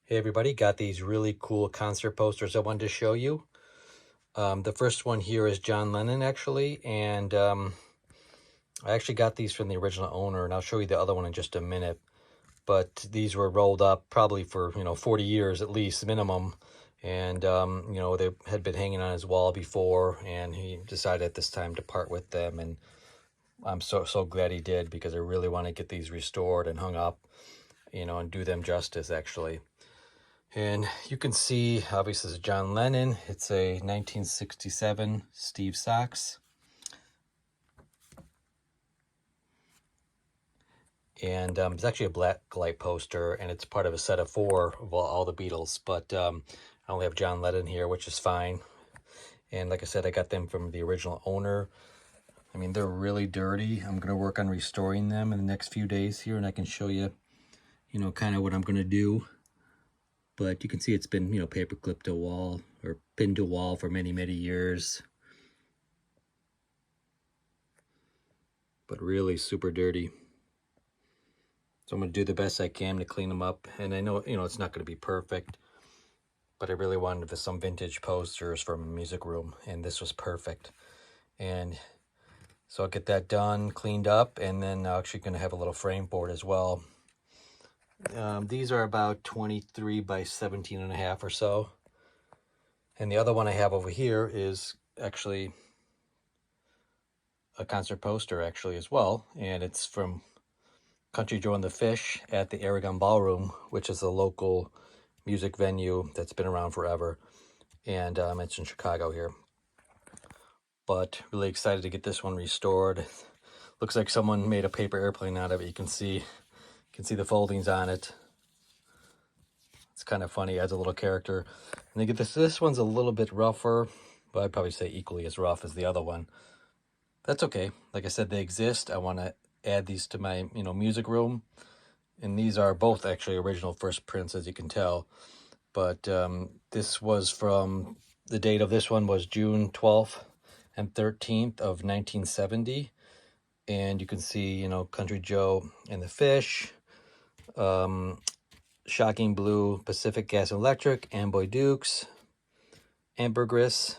Hey everybody, got these really cool concert posters I wanted to show you. The first one here is John Lennon actually, and I actually got these from the original owner, and I'll show you the other one in just a minute. But these were rolled up probably for 40 years at least minimum, and they had been hanging on his wall before, and he decided at this time to part with them, and I'm so glad he did, because I really want to get these restored and hung up, and do them justice actually. And you can see, obviously, this is John Lennon. It's a 1967 Steve Sachs. And it's actually a black light poster, and it's part of a set of 4 of all the Beatles. But I only have John Lennon here, which is fine. And like I said, I got them from the original owner. I mean, they're really dirty. I'm going to work on restoring them in the next few days here, and I can show you, kind of what I'm going to do. But you can see it's been, paper clipped to a wall or pinned to a wall for many, many years. But really super dirty. So I'm going to do the best I can to clean them up. And I know, it's not going to be perfect, but I really wanted some vintage posters from a music room, and this was perfect. And so I'll get that done, cleaned up, and then I'm actually going to have a little frame for it as well. These are about 23 by 17 and a half or so. And the other one I have over here is actually a concert poster actually as well. And it's from Country Joe and the Fish at the Aragon Ballroom, which is a local music venue that's been around forever. And it's in Chicago here. But really excited to get this one restored. Looks like someone made a paper airplane out of it. You can see the foldings on it. It's kind of funny, adds a little character. And they get this one's a little bit rougher, but I'd probably say equally as rough as the other one. That's okay. Like I said, they exist. I want to add these to my music room, and these are both actually original first prints, as you can tell. But this was from, the date of this one was June 12th and 13th of 1970. And you can see, Country Joe and the Fish, Shocking Blue, Pacific Gas and Electric, Amboy Dukes, Ambergris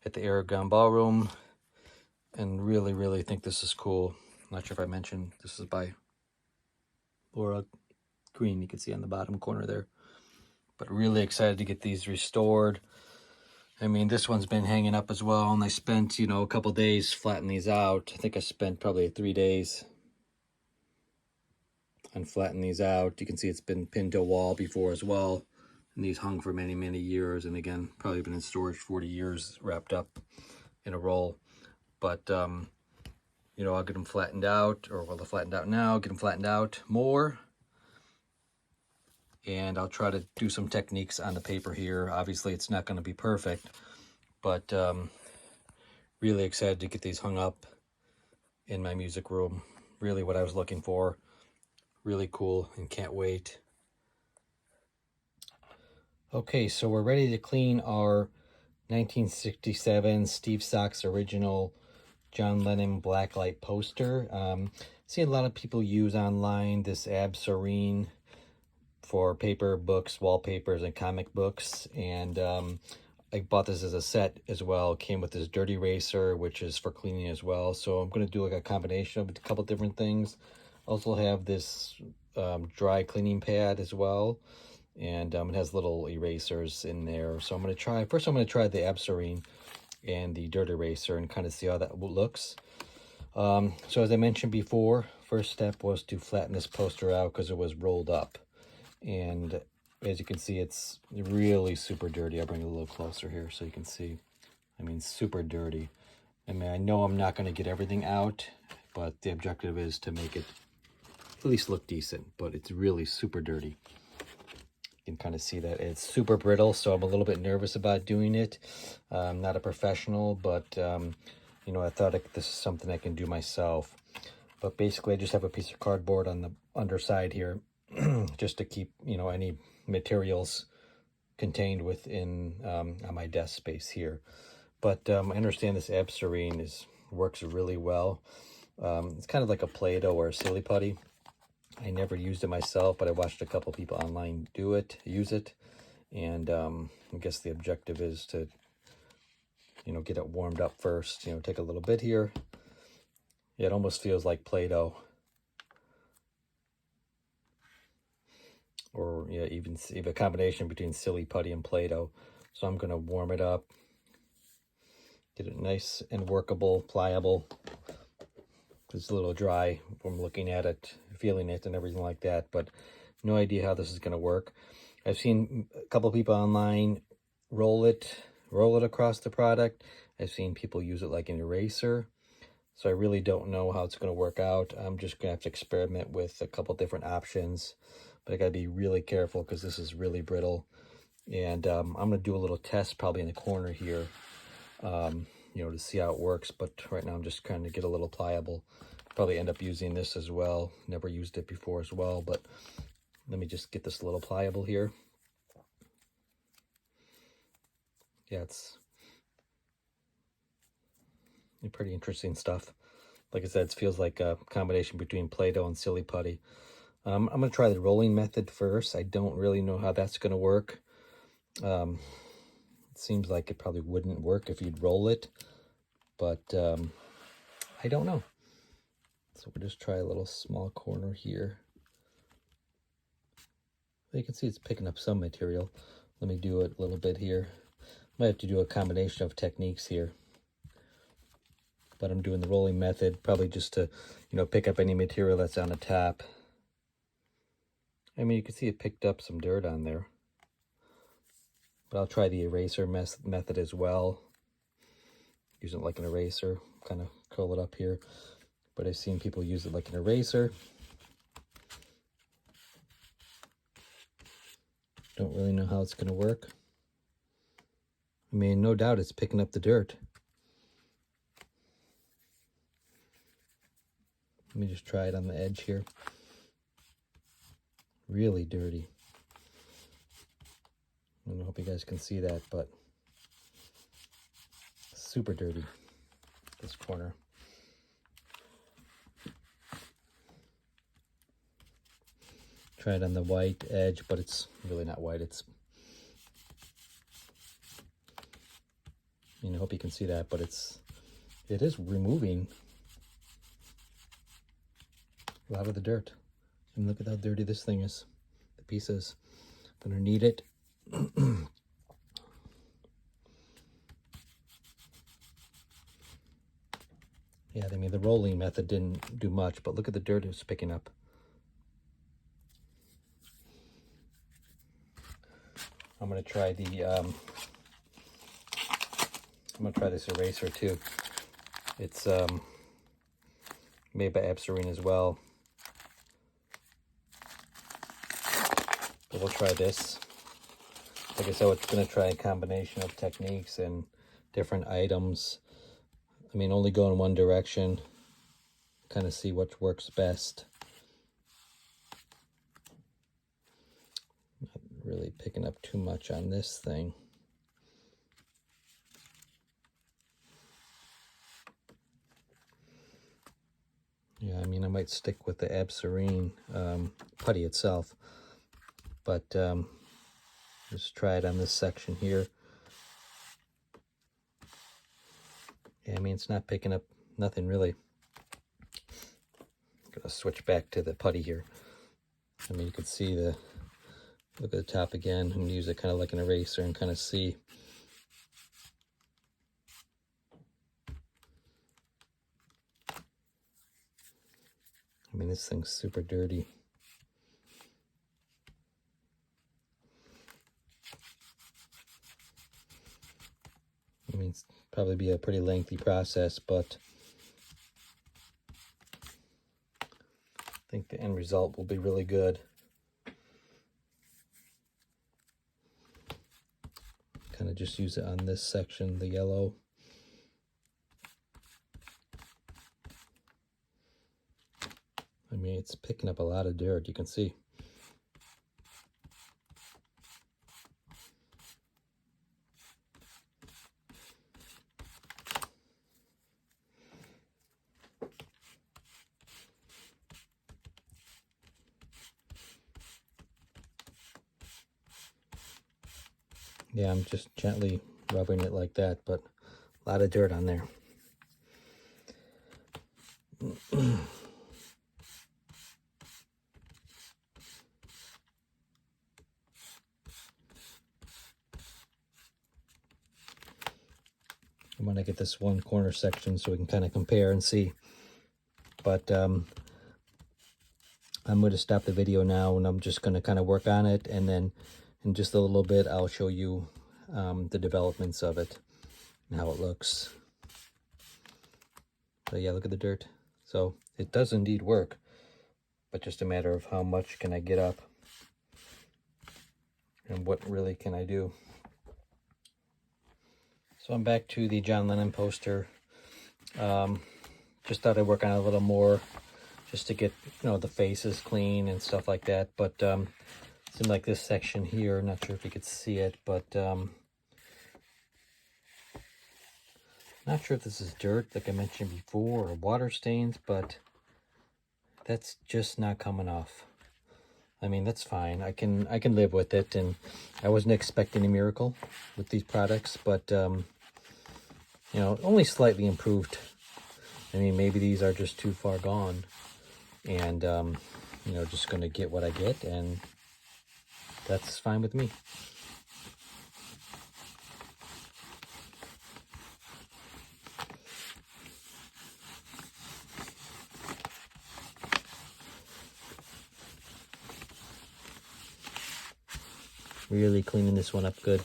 at the Aragon Ballroom. And really think this is cool. I'm not sure if I mentioned this is by Laura Green. You can see on the bottom corner there. But really excited to get these restored. I mean, this one's been hanging up as well, and I spent, a couple days flattening these out. I think I spent probably 3 days on flattening these out. You can see it's been pinned to a wall before as well. And these hung for many, many years. And again, probably been in storage 40 years, wrapped up in a roll. But, I'll get them flattened out, or well, they're flattened out now, get them flattened out more. And I'll try to do some techniques on the paper here. Obviously, it's not going to be perfect, but really excited to get these hung up in my music room. Really what I was looking for. Really cool, and can't wait. Okay, so we're ready to clean our 1967 Steve Sachs original John Lennon blacklight poster. Seen a lot of people use online this Absorine for paper, books, wallpapers, and comic books. And I bought this as a set as well. It came with this dirty eraser, which is for cleaning as well. So I'm going to do like a combination of a couple different things. Also have this dry cleaning pad as well. And it has little erasers in there. So I'm going to try the Absorine and the dirt eraser and kind of see how that looks. So as I mentioned before, first step was to flatten this poster out because it was rolled up. And as you can see, it's really super dirty. I'll bring it a little closer here so you can see. I mean, super dirty. I mean, I know I'm not going to get everything out, but the objective is to make it at least look decent. But it's really super dirty. You can kind of see that it's super brittle, so I'm a little bit nervous about doing it. I'm not a professional, but I thought this is something I can do myself. But basically, I just have a piece of cardboard on the underside here, just to keep any materials contained within on my desk space here. But I understand this Absorine works really well. It's kind of like a Play-Doh or a Silly Putty. I never used it myself, but I watched a couple people online use it. And I guess the objective is to, get it warmed up first. Take a little bit here. Yeah, it almost feels like Play-Doh. Or yeah, even a combination between Silly Putty and Play-Doh. So I'm going to warm it up. Get it nice and workable, pliable. It's a little dry from looking at it, feeling it, and everything like that. But no idea how this is going to work. I've seen a couple people online roll it across the product. I've seen people use it like an eraser. So I really don't know how it's going to work out. I'm just going to have to experiment with a couple different options. But I got to be really careful because this is really brittle. And I'm going to do a little test probably in the corner here, to see how it works. But right now I'm just trying to get a little pliable. Probably end up using this as well. Never used it before as well. But let me just get this a little pliable here. Yeah, it's pretty interesting stuff. Like I said, it feels like a combination between Play-Doh and Silly Putty. I'm going to try the rolling method first. I don't really know how that's going to work. It seems like it probably wouldn't work if you'd roll it, but I don't know. So we'll just try a little small corner here. You can see it's picking up some material. Let me do it a little bit here. Might have to do a combination of techniques here. But I'm doing the rolling method, probably just to, pick up any material that's on the top. I mean, you can see it picked up some dirt on there. But I'll try the eraser method as well. Use it like an eraser, kind of curl it up here. But I've seen people use it like an eraser. Don't really know how it's going to work. I mean, no doubt it's picking up the dirt. Let me just try it on the edge here. Really dirty. I hope you guys can see that, but super dirty, this corner. Try it on the white edge, but it's really not white. I hope you can see that, but it is removing a lot of the dirt. And look at how dirty this thing is, the pieces. I'm gonna knead it. Yeah, I mean, the rolling method didn't do much, but look at the dirt it's picking up. I'm gonna try this eraser too. It's made by Absorine as well. But we'll try this. Like I said, we're going to try a combination of techniques and different items. I mean, only go in one direction. Kind of see what works best. Not really picking up too much on this thing. Yeah, I mean, I might stick with the Absorine putty itself. But just try it on this section here. Yeah, I mean, it's not picking up nothing really. I'm gonna switch back to the putty here. I mean, you can see look at the top again. I'm gonna use it kind of like an eraser and kind of see. I mean, this thing's super dirty. I mean, it's probably be a pretty lengthy process, but I think the end result will be really good. Kind of just use it on this section, the yellow. I mean, it's picking up a lot of dirt, you can see. Yeah, I'm just gently rubbing it like that, but a lot of dirt on there. I'm going to get this one corner section so we can kind of compare and see. But I'm going to stop the video now, and I'm just going to kind of work on it, and then in just a little bit I'll show you the developments of it and how it looks. So yeah, look at the dirt. So it does indeed work, but just a matter of how much can I get up and what really can I do. So I'm back to the John Lennon poster. Just thought I'd work on it a little more just to get, you know, the faces clean and stuff like that. But seemed like this section here, not sure if you could see it, but not sure if this is dirt like I mentioned before or water stains, but that's just not coming off. I mean, that's fine. I can live with it, and I wasn't expecting a miracle with these products, but you know, only slightly improved. I mean, maybe these are just too far gone, and you know, just gonna get what I get, and that's fine with me. Really cleaning this one up good.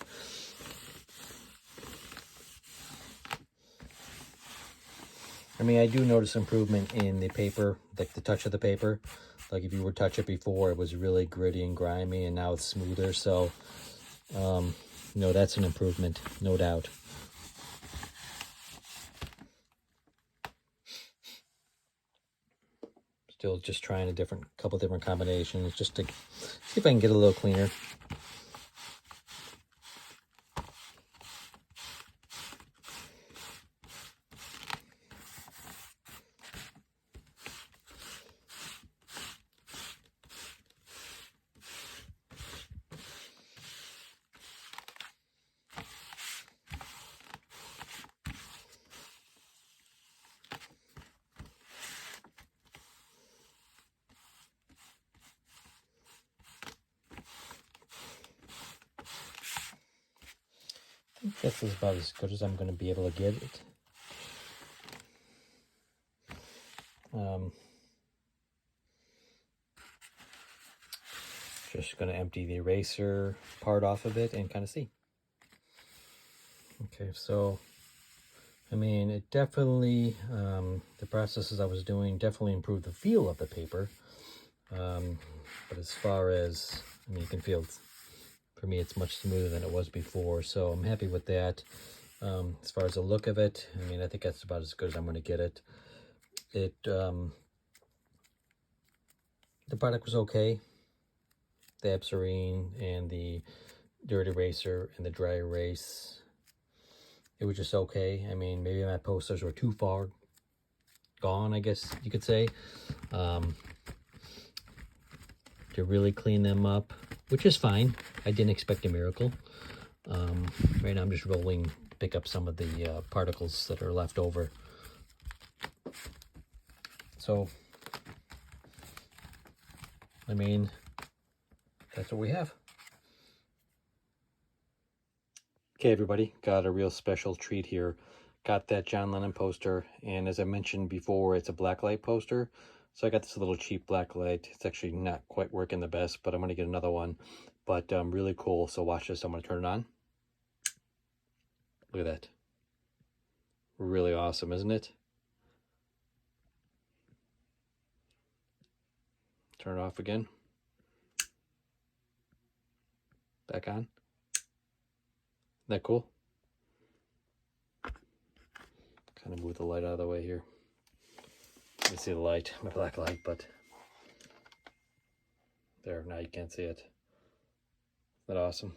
I mean, I do notice improvement in the paper, like the touch of the paper. Like if you were to touch it before, it was really gritty and grimy, and now it's smoother. So, you know, that's an improvement, no doubt. Still just trying a couple different combinations just to see if I can get a little cleaner. I think this is about as good as I'm going to be able to get it. Just going to empty the eraser part off of it and kind of see. Okay, so I mean, it definitely, the processes I was doing definitely improved the feel of the paper. But as far as, I mean, you can feel, for me, it's much smoother than it was before. So I'm happy with that. As far as the look of it, I mean, I think that's about as good as I'm going to get it. The product was okay. The Absorine and the Dirt Eraser and the Dry Erase, it was just okay. I mean, maybe my posters were too far gone, I guess you could say, to really clean them up, which is fine. I didn't expect a miracle. Right now I'm just rolling, pick up some of the particles that are left over. So, I mean, that's what we have. Okay, everybody, got a real special treat here. Got that John Lennon poster, and as I mentioned before, it's a blacklight poster. So I got this little cheap blacklight. It's actually not quite working the best, but I'm going to get another one. But really cool. So watch this. I'm going to turn it on. Look at that. Really awesome, isn't it? Turn it off again. Back on. Isn't that cool? Kind of move the light out of the way here. You can see the light, my black light, but there, now you can't see it. Isn't that awesome?